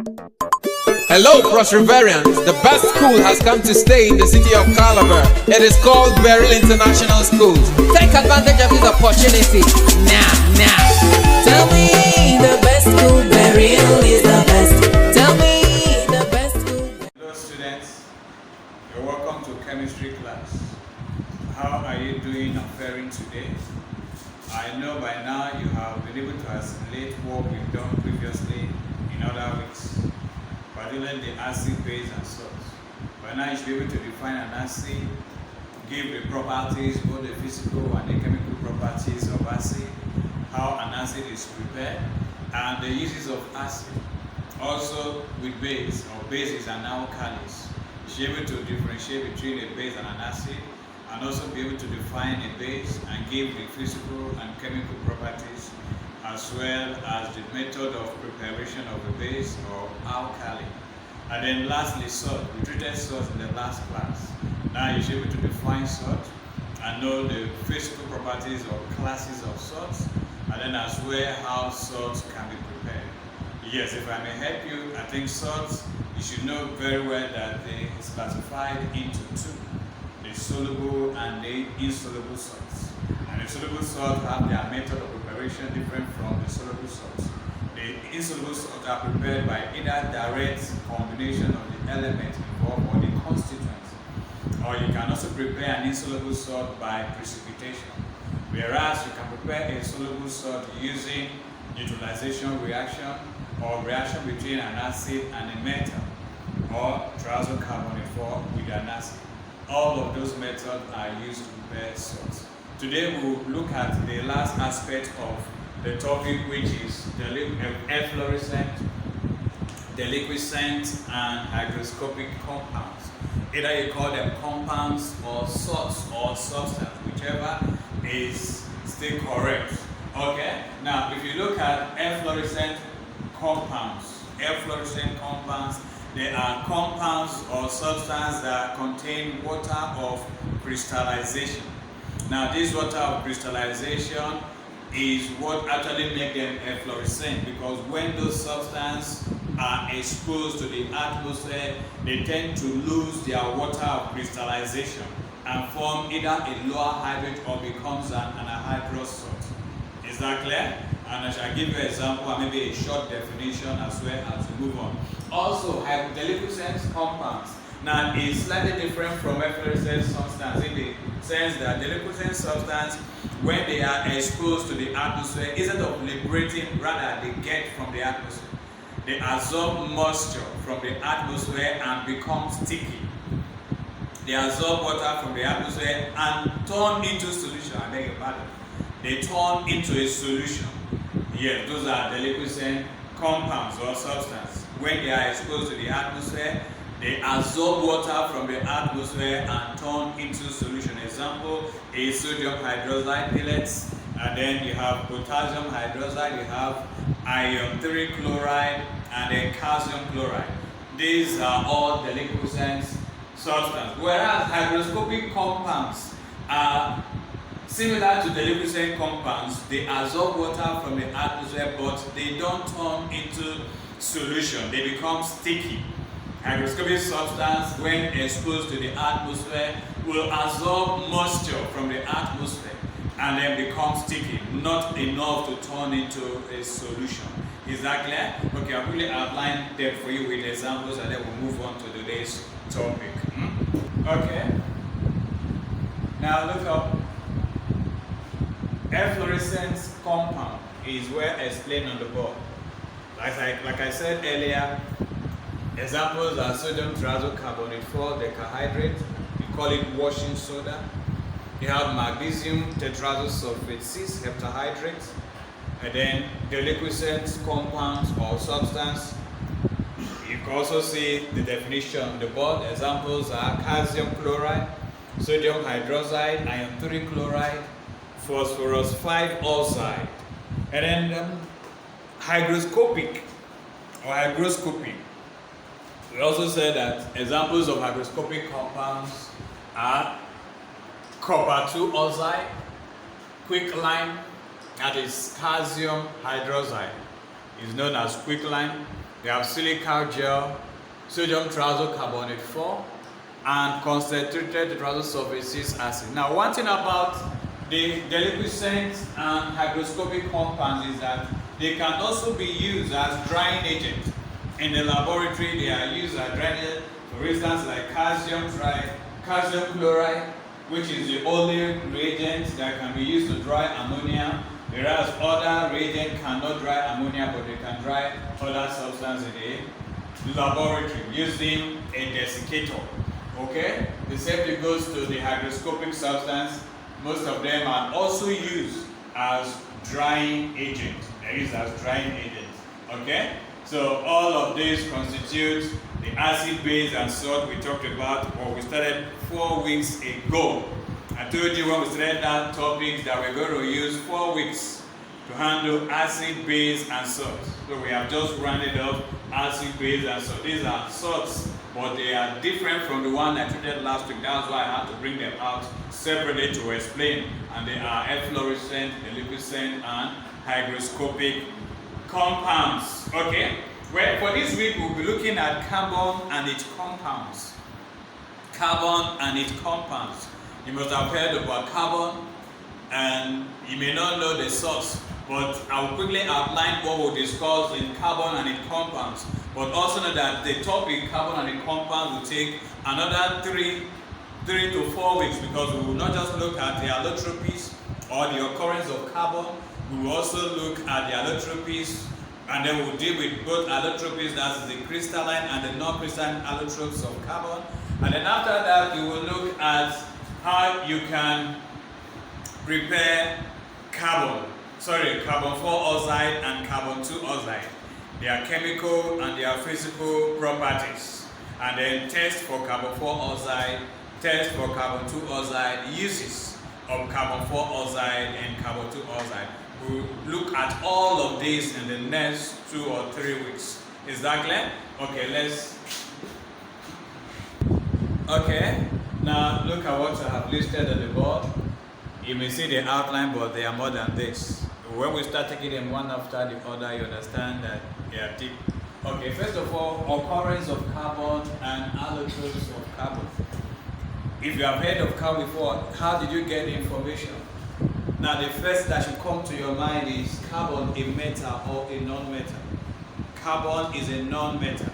Hello, Prosperivarians. The best school has come to stay in the city of Calabar. It is called Beryl International School. Take advantage of this opportunity now. Tell me the best school, Beryl is the best. Tell me the best school. Hello students, you're welcome to chemistry class. How are you doing and faring today? I know by now you have been able to assimilate what we've done previously in other weeks, particularly the acid, base and salts. By now you should be able to define an acid, give the properties, both the physical and the chemical properties of acid, how an acid is prepared, and the uses of acid. Also with base, or bases and alkalis. You should be able to differentiate between a base and an acid, and also be able to define a base and give the physical and chemical properties, as well as the method of preparation of the base or alkali. And then lastly, salt. We treated salt in the last class. Now you should be able to define salt and know the physical properties or classes of salts, and then as well how salts can be prepared. Yes, if I may help you, I think salts, you should know very well that they is classified into two: the soluble and the insoluble salts. And the soluble salts have their method of preparation different from the soluble salts. The insoluble salts are prepared by either direct combination of the element involved or the constituents. Or you can also prepare an insoluble salt by precipitation. Whereas you can prepare a soluble salt using neutralization reaction or reaction between an acid and a metal, or triazo carbonate 4 with an acid. All of those methods are used to prepare salts. Today we will look at the last aspect of the topic, which is the efflorescent, deliquescent, and hygroscopic compounds. Either you call them compounds or salts or substance, whichever is still correct. Okay? Now, if you look at efflorescent compounds, they are compounds or substances that contain water of crystallization. Now, this water of crystallization is what actually makes them efflorescent, because when those substances are exposed to the atmosphere, they tend to lose their water of crystallization and form either a lower hydrate or becomes an anhydrous salt. Is that clear? And I shall give you an example and maybe a short definition as well as we move on. Also, deliquescent compounds. Now, it's slightly different from efflorescent substance in the sense that deliquescent substance, when they are exposed to the atmosphere, instead of liberating, rather they get from the atmosphere. They absorb moisture from the atmosphere and become sticky. They absorb water from the atmosphere and turn into solution. I beg your pardon. They turn into a solution. Yes, those are deliquescent compounds or substances. When they are exposed to the atmosphere, they absorb water from the atmosphere and turn into solution. Example is sodium hydroxide pellets, and then you have potassium hydroxide, you have iron 3 chloride, and then calcium chloride. These are all deliquescent substances. Whereas hygroscopic compounds are similar to deliquescent compounds. They absorb water from the atmosphere, but they don't turn into solution. They become sticky. Hygroscopic substance, when exposed to the atmosphere, will absorb moisture from the atmosphere and then become sticky, not enough to turn into a solution. Is that clear? Okay, I've really outlined them for you with examples, and then we'll move on to today's topic. Okay. Now look up. Efflorescent compound is well explained on the board. Like I said earlier, examples are sodium triazo carbonate 4 decahydrate. We call it washing soda. You have magnesium tetrazosulfate 6 heptahydrate. And then deliquescent compounds or substance. You can also see the definition on the board. Examples are calcium chloride, sodium hydroxide, iron 3 chloride, phosphorus 5 oxide. And then hygroscopic or hygroscopy. We also said that examples of hygroscopic compounds are copper 2 oxide, quicklime, that is calcium hydroxide, is known as quicklime, We have silica gel, sodium triazocarbonate 4, and concentrated triazosulfate acid. Now, one thing about the deliquescent and hygroscopic compounds is that they can also be used as drying agents. In the laboratory, they are used as drying agents, for instance, like calcium chloride, which is the only reagent that can be used to dry ammonia, whereas other reagents cannot dry ammonia, but they can dry other substances in the laboratory using a desiccator. Okay? The same thing goes to the hygroscopic substance. Most of them are also used as drying agents. They are used as drying agents. Okay? So all of these constitute the acid, base, and salt we talked about, or we started 4 weeks ago. I told you when we started that topic that we're going to use 4 weeks to handle acid, base, and salt. So we have just rounded up acid, base, and salt. These are salts, but they are different from the one I treated last week. That's why I had to bring them out separately to explain. And they are efflorescent, deliquescent, and hygroscopic compounds. Okay? Well, for this week, we'll be looking at carbon and its compounds. Carbon and its compounds. You must have heard about carbon, and you may not know the source, but I will quickly outline what we'll discuss in carbon and its compounds. But also know that the topic, carbon and its compounds, will take another 3 to 4 weeks, because we will not just look at the allotropies or the occurrence of carbon, we will also look at the allotropies, and then we'll deal with both allotropies, that's the crystalline and the non-crystalline allotropes of carbon. And then after that, we will look at how you can prepare carbon 4 oxide and carbon 2 oxide, their chemical and their physical properties, and then test for carbon 4 oxide, test for carbon 2 oxide, uses of carbon 4 oxide and carbon 2 oxide. We'll look at all of this in the next 2 or 3 weeks. Is that clear? Okay, now look at what I have listed on the board. You may see the outline, but they are more than this. When we start taking them one after the other, you understand that they are deep. Okay, first of all, occurrence of carbon and allotropes of carbon. If you have heard of carbon before, how did you get the information? Now, the first that should come to your mind is carbon, a metal or a non-metal. Carbon is a non-metal,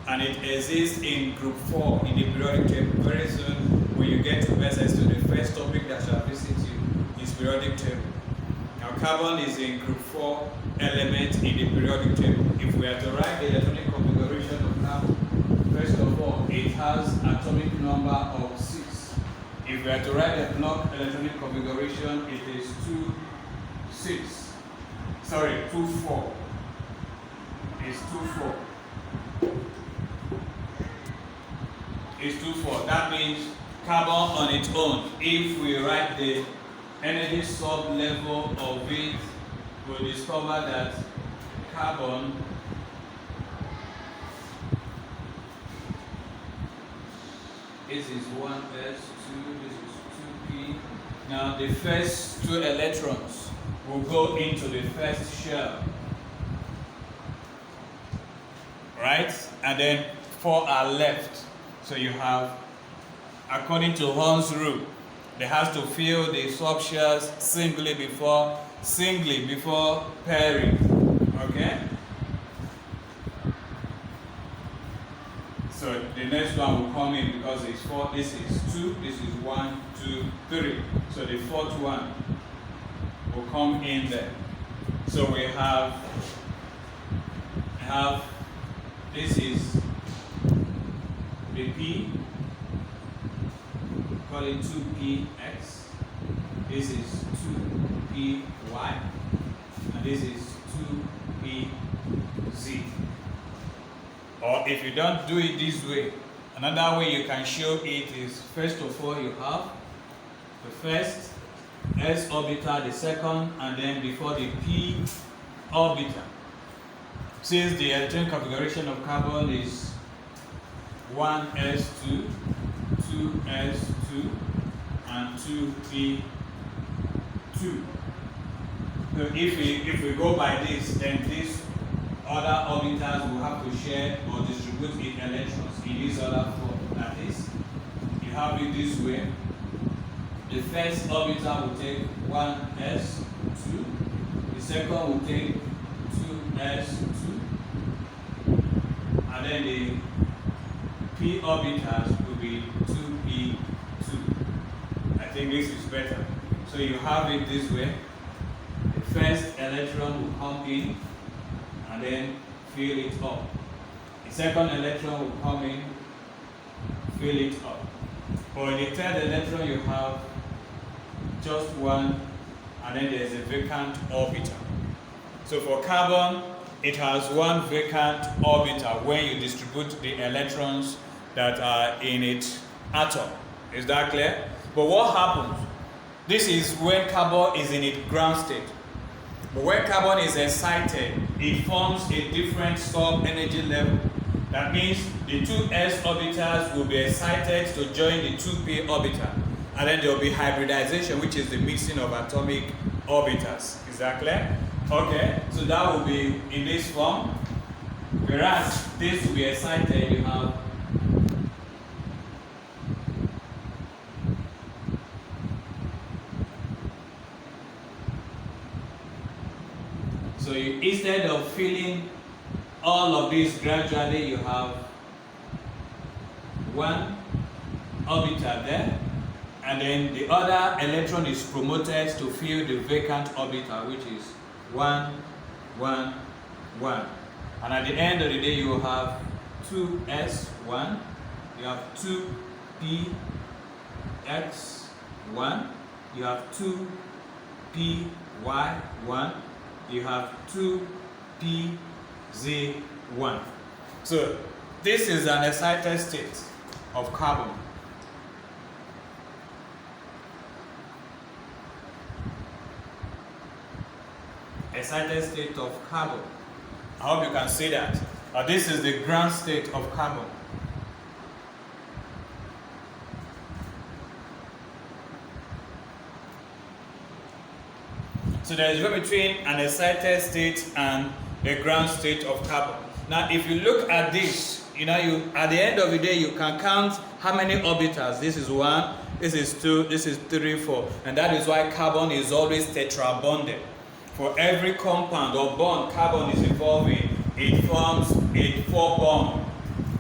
and it exists in group 4 in the periodic table. Very soon, when you get to access to the first topic that shall visit you, is periodic table. Now, carbon is in group 4 element in the periodic table. If we are to write the electronic configuration of carbon, first of all, it has atomic number of 6. If we are to write the block electronic configuration, it is 2, 6. Sorry, 2, 4. It's 2, 4. It's 2, 4. That means carbon on its own. If we write the energy sub-level of it, we'll discover that carbon this is 1s, 2, this is 2p. Now the first 2 electrons will go into the first shell. Right? And then 4 are left. So you have, according to Horn's rule, they have to fill the subshells singly before pairing. Okay? So the next one will come in because it's 4, this is 2, this is 1, 2, 3. So the fourth one will come in there. So we have this is the P, call it 2px. This is 2py, and this is 2pz. Or if you don't do it this way, another way you can show it is, first of all, you have the first s orbital, the second, and then before the p orbital. Since the electron configuration of carbon is 1s2, 2s2, and 2p2. So if we go by this, then this other orbitals will have to share or distribute its electrons in this other form. That is, you have it this way. The first orbital will take 1s2, the second will take 2s2, and then the p orbitals will be 2p2. I think this is better. So you have it this way. The first electron will come in and then fill it up. The second electron will come in, fill it up. But in the third electron you have just one, and then there's a vacant orbital. So for carbon, it has one vacant orbital when you distribute the electrons that are in its atom. Is that clear? But what happens? This is when carbon is in its ground state. But when carbon is excited, it forms a different sub-energy level. That means the two s orbitals will be excited to join the 2p orbital. And then there will be hybridization, which is the mixing of atomic orbitals. Is that clear? Okay, so that will be in this form. Whereas this will be excited, you have so instead of filling all of these gradually, you have one orbital there, and then the other electron is promoted to fill the vacant orbital, which is 1, 1, 1. And at the end of the day, you have 2s1, you have 2px1, you have 2py1, you have 2pz1. So this is an excited state of carbon. Excited state of carbon. I hope you can see that. This is the ground state of carbon. So there is a difference between an excited state and a ground state of carbon. Now, if you look at this, at the end of the day, you can count how many orbitals. This is 1, this is 2, this is 3, 4, and that is why carbon is always tetrabonded. For every compound or bond carbon is involved in, it forms a 4 bond.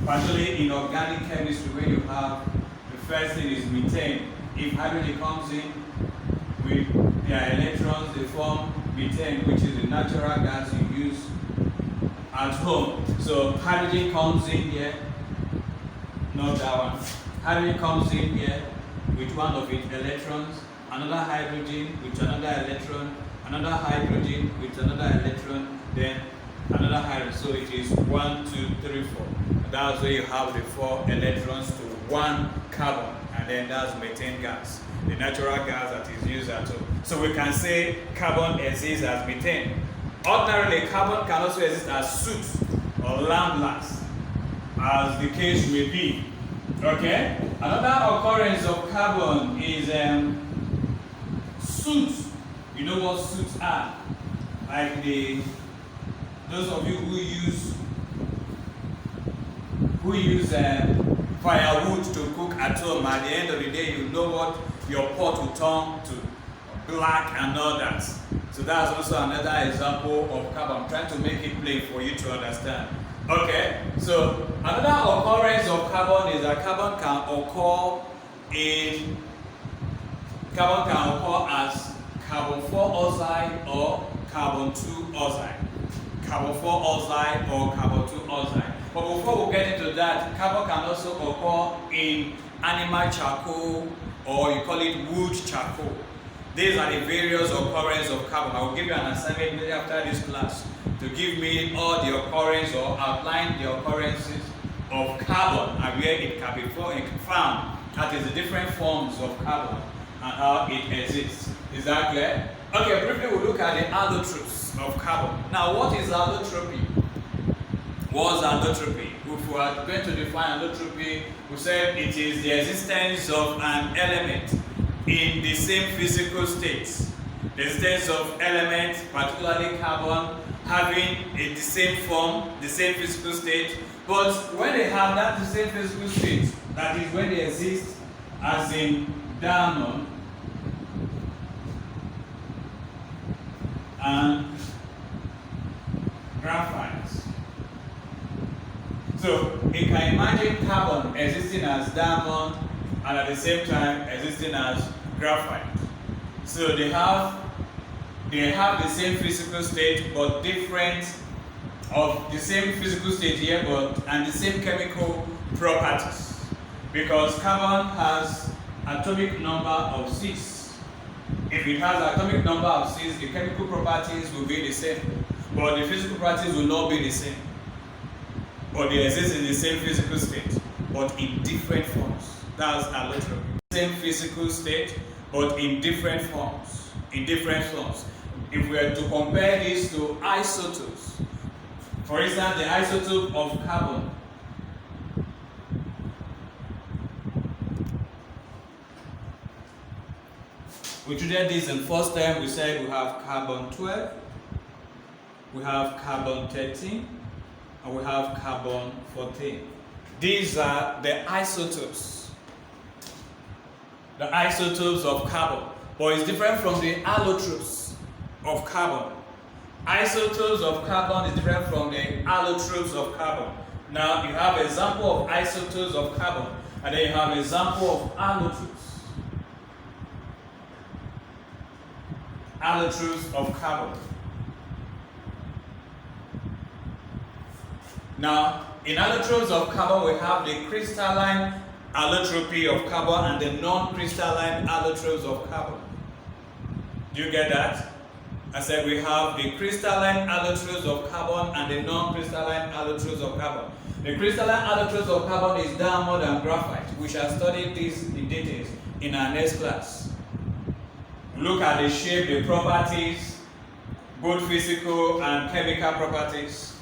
Particularly in organic chemistry, where you have the first thing is methane. If hydrogen comes in with their electrons, they form methane, which is the natural gas you use at home. So hydrogen comes in here, not that one. Hydrogen comes in here with one of its electrons, another hydrogen with another electron, another hydrogen with another electron, then another hydrogen. So it is 1, 2, 3, 4. That's where you have the 4 electrons to 1 carbon, and then that's methane gas, the natural gas that is used at home. So we can say carbon exists as methane. Ordinarily, carbon can also exist as soot or lambdas, as the case may be. Okay? Another occurrence of carbon is soot. You know what soot are? Like those of you who use firewood to cook at home, at the end of the day, you know what your pot will turn to, black and all that. So that's also another example of carbon. I'm trying to make it plain for you to understand. Okay, so another occurrence of carbon is that carbon can occur as carbon 4 oxide or carbon 2 oxide. Carbon 4 oxide or carbon 2 oxide. But before we get into that, carbon can also occur in animal charcoal, or you call it wood charcoal. These are the various occurrences of carbon. I will give you an assignment immediately after this class to give me all the occurrences or outline the occurrences of carbon and where it can be found. That is the different forms of carbon and how it exists. Is that clear? Okay, briefly we'll look at the allotropes of carbon. Now, what is allotropy? What's allotropy? If we are going to define allotropy, we said it is the existence of an element in the same physical state. The existence of elements, particularly carbon, having the same form, the same physical state, but when they have that the same physical state, that is when they exist as in diamond and graphite. So you can imagine carbon existing as diamond and at the same time existing as graphite. So they have the same physical state but different of the same physical state here and the same chemical properties, because carbon has atomic number of 6. If it has atomic number of 6, the chemical properties will be the same, but the physical properties will not be the same. But they exist in the same physical state, but in different forms. That's allotropy. Same physical state, but in different forms. In different forms. If we are to compare this to isotopes, for instance, the isotope of carbon. We treated this in first term. We said we have carbon 12, we have carbon 13, and we have carbon 14. These are the isotopes. The isotopes of carbon. But it's different from the allotropes of carbon. Isotopes of carbon is different from the allotropes of carbon. Now you have an example of isotopes of carbon, and then you have an example of allotropes. Allotropes of carbon. Now, in allotropes of carbon, we have the crystalline allotropy of carbon and the non-crystalline allotropes of carbon. Do you get that? I said we have the crystalline allotropes of carbon and the non-crystalline allotropes of carbon. The crystalline allotropes of carbon is diamond and graphite. We shall study this in details in our next class. Look at the shape, the properties, both physical and chemical properties.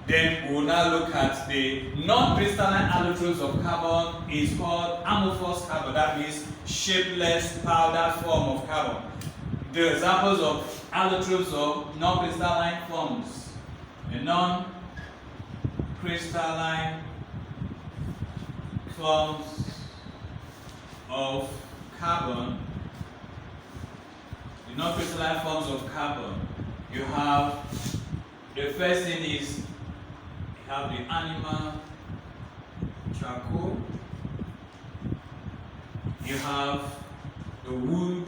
Then we will now look at the non-crystalline allotropes of carbon. Is called amorphous carbon. That means shapeless powder form of carbon. The examples of allotropes of non-crystalline forms. The non-crystalline forms of carbon. The non-crystalline forms of carbon. You have the first thing is you have the animal charcoal. You have the wood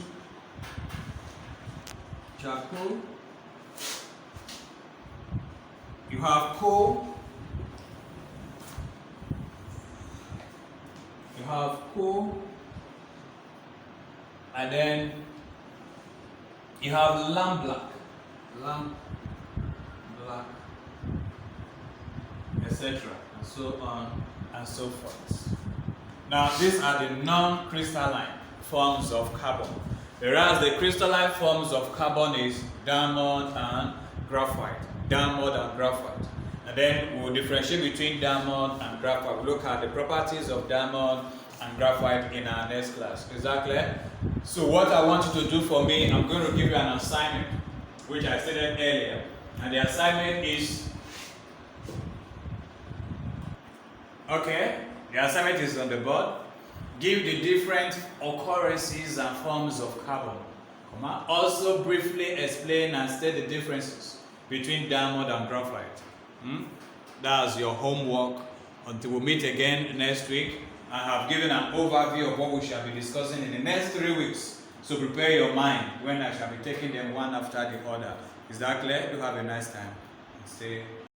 charcoal. You have coal. You have coal. And then you have lamp black, etc., and so on and so forth. Now, these are the non-crystalline forms of carbon, whereas the crystalline forms of carbon is diamond and graphite. Diamond and graphite. And then we'll differentiate between diamond and graphite. We'll look at the properties of diamond and graphite in our next class. Is that clear? So what I want you to do for me, I'm going to give you an assignment, which I stated earlier. And the assignment is, okay, the assignment is on the board. Give the different occurrences and forms of carbon. Also briefly explain and state the differences between diamond and graphite. That's your homework until we meet again next week. I have given an overview of what we shall be discussing in the next 3 weeks. So prepare your mind when I shall be taking them one after the other. Is that clear? Do have a nice time. Stay.